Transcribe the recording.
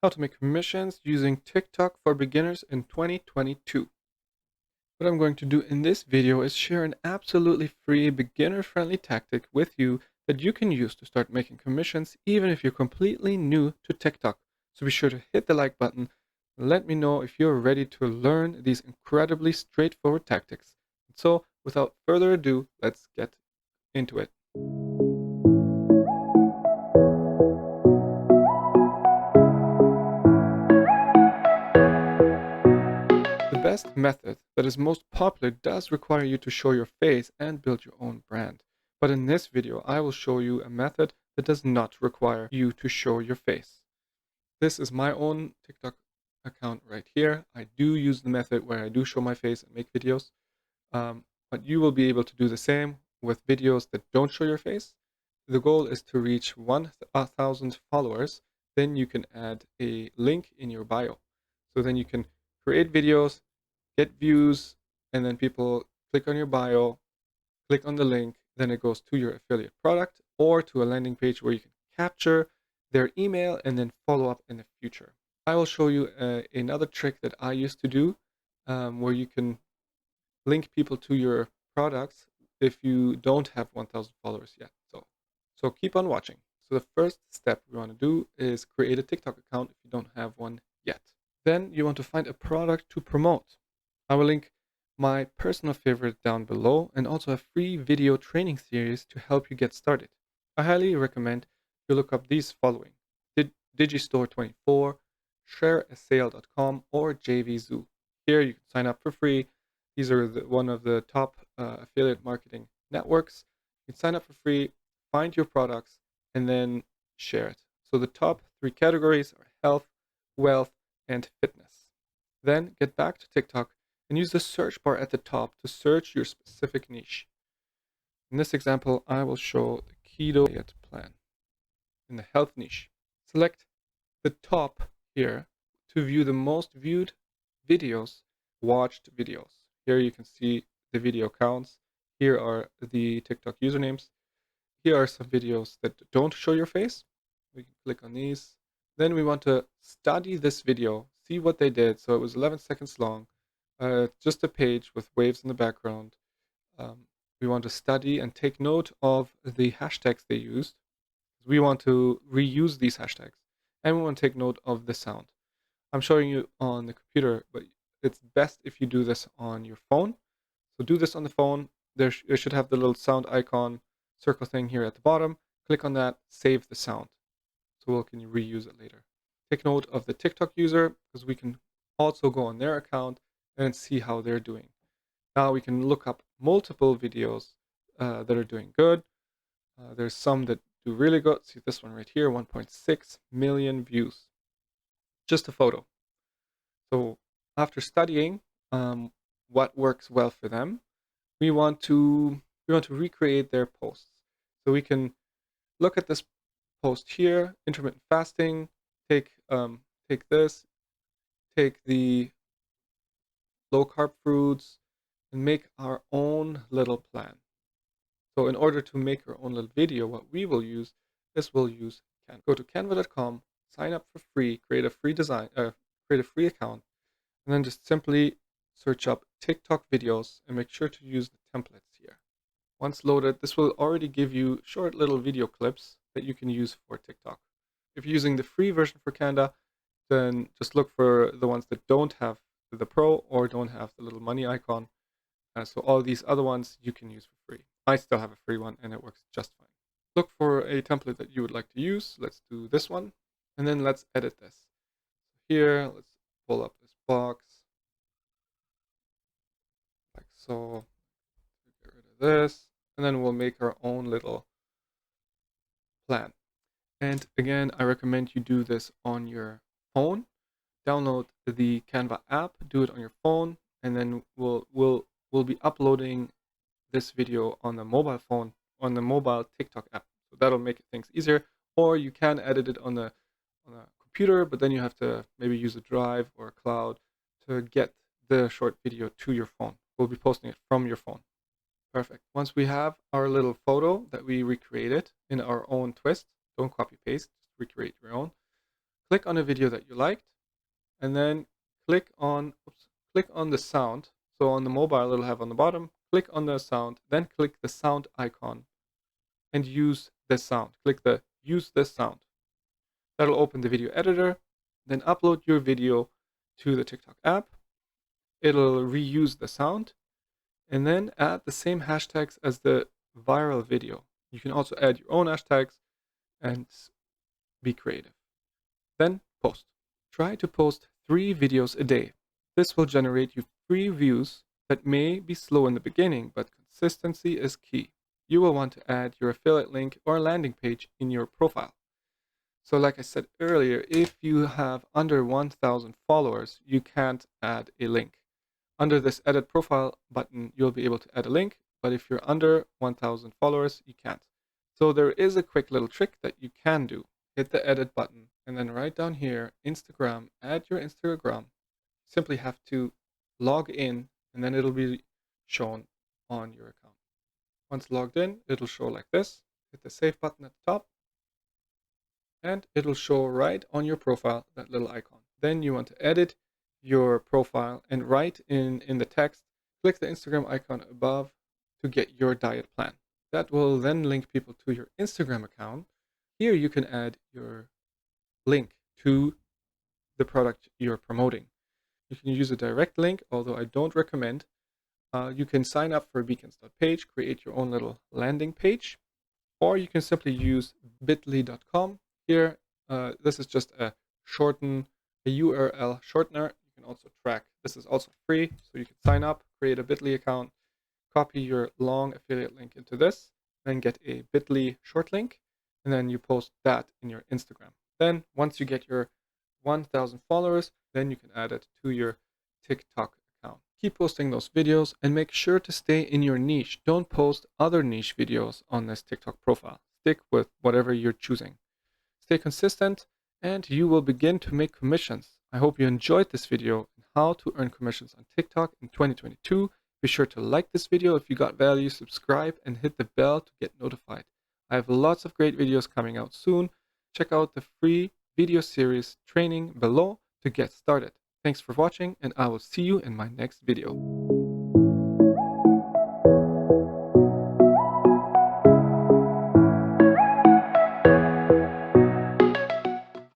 How to make commissions using TikTok for beginners in 2022. What I'm going to do in this video is share an absolutely free beginner-friendly tactic with you that you can use to start making commissions even if you're completely new to TikTok. So be sure to hit the like button and let me know if you're ready to learn these incredibly straightforward tactics. So without further ado, let's get into it. The best method that is most popular does require you to show your face and build your own brand. But in this video, I will show you a method that does not require you to show your face. This is my own TikTok account right here. I do use the method where I do show my face and make videos. But you will be able to do the same with videos that don't show your face. The goal is to reach 1,000 followers. Then you can add a link in your bio. So then you can create videos, get views, and then people click on your bio, click on the link, then it goes to your affiliate product or to a landing page where you can capture their email and then follow up in the future. I will show you another trick that I used to do where you can link people to your products if you don't have 1,000 followers yet. So keep on watching. So the first step we want to do is create a TikTok account if you don't have one yet. Then you want to find a product to promote. I will link my personal favorite down below and also a free video training series to help you get started. I highly recommend you look up these following: Digistore24, ShareASale.com, or JVZoo. Here you can sign up for free. These are one of the top affiliate marketing networks. You can sign up for free, find your products, and then share it. So the top three categories are health, wealth, and fitness. Then get back to TikTok and use the search bar at the top to search your specific niche. In this example, I will show the keto diet plan in the health niche. Select the top here to view the most viewed videos, watched videos. Here you can see the video counts. Here are the TikTok usernames. Here are some videos that don't show your face. We can click on these. Then we want to study this video, see what they did. So it was 11 seconds long, just a page with waves in the background. We want to study and take note of the hashtags they used. We want to reuse these hashtags. And we want to take note of the sound. I'm showing you on the computer, but it's best if you do this on your phone. So do this on the phone. You should have the little sound icon circle thing here at the bottom. Click on that, save the sound. So we can reuse it later. Take note of the TikTok user because we can also go on their account and see how they're doing. Now we can look up multiple videos that are doing good. There's some that do really good. See this one right here, 1.6 million views. Just a photo. So after studying what works well for them, we want to recreate their posts. So we can look at this post here, intermittent fasting, take this, take the low carb fruits, and make our own little plan. So in order to make our own little video, what we will use is we'll use Canva. Go to canva.com, sign up for free, create a free account, and then just simply search up TikTok videos and make sure to use the templates here. Once loaded, this will already give you short little video clips that you can use for TikTok. If you're using the free version for Canva, then just look for the ones that don't have the Pro or don't have the little money icon. So all these other ones you can use for free. I still have a free one and it works just fine. Look for a template that you would like to use. Let's do this one. And then let's edit this. Here, let's pull up this box. Like so. Get rid of this. And then we'll make our own little plan. And again, I recommend you do this on your phone. Download the Canva app, do it on your phone, and then we'll be uploading this video on the mobile phone, on the mobile TikTok app. So that'll make things easier. Or you can edit it on a computer, but then you have to maybe use a drive or a cloud to get the short video to your phone. We'll be posting it from your phone. Perfect. Once we have our little photo that we recreated in our own twist, don't copy paste, just recreate your own. click on a video that you liked, and then click on the sound. So on the mobile, it'll have on the bottom, click on the sound, then click the sound icon and use this sound. Click the use this sound. That'll open the video editor, then upload your video to the TikTok app. It'll reuse the sound and then add the same hashtags as the viral video. You can also add your own hashtags and be creative. Then post. Try to post 3 videos a day. This will generate you free views that may be slow in the beginning, but consistency is key. You will want to add your affiliate link or landing page in your profile. So like I said earlier, if you have under 1,000 followers, you can't add a link. Under this edit profile button, you'll be able to add a link, but if you're under 1,000 followers, you can't. So there is a quick little trick that you can do. Hit the edit button and then right down here, Instagram, add your Instagram. You simply have to log in and then it'll be shown on your account. Once logged in, it'll show like this. Hit the save button at the top and it'll show right on your profile, that little icon. Then you want to edit your profile and write in the text, click the Instagram icon above to get your diet plan. That will then link people to your Instagram account. Here you can add your link to the product you're promoting. You can use a direct link, although I don't recommend. You can sign up for beacons.page, create your own little landing page, or you can simply use bit.ly.com. Here, this is just a URL shortener. You can also track. This is also free, so you can sign up, create a bit.ly account, copy your long affiliate link into this, then get a bit.ly short link, and then you post that in your Instagram. Then once you get your 1,000 followers, then you can add it to your TikTok account. Keep posting those videos and make sure to stay in your niche. Don't post other niche videos on this TikTok profile. Stick with whatever you're choosing. Stay consistent and you will begin to make commissions. I hope you enjoyed this video on how to earn commissions on TikTok in 2022. Be sure to like this video if you got value, subscribe and hit the bell to get notified. I have lots of great videos coming out soon. Check out the free video series training below to get started. Thanks for watching and I will see you in my next video.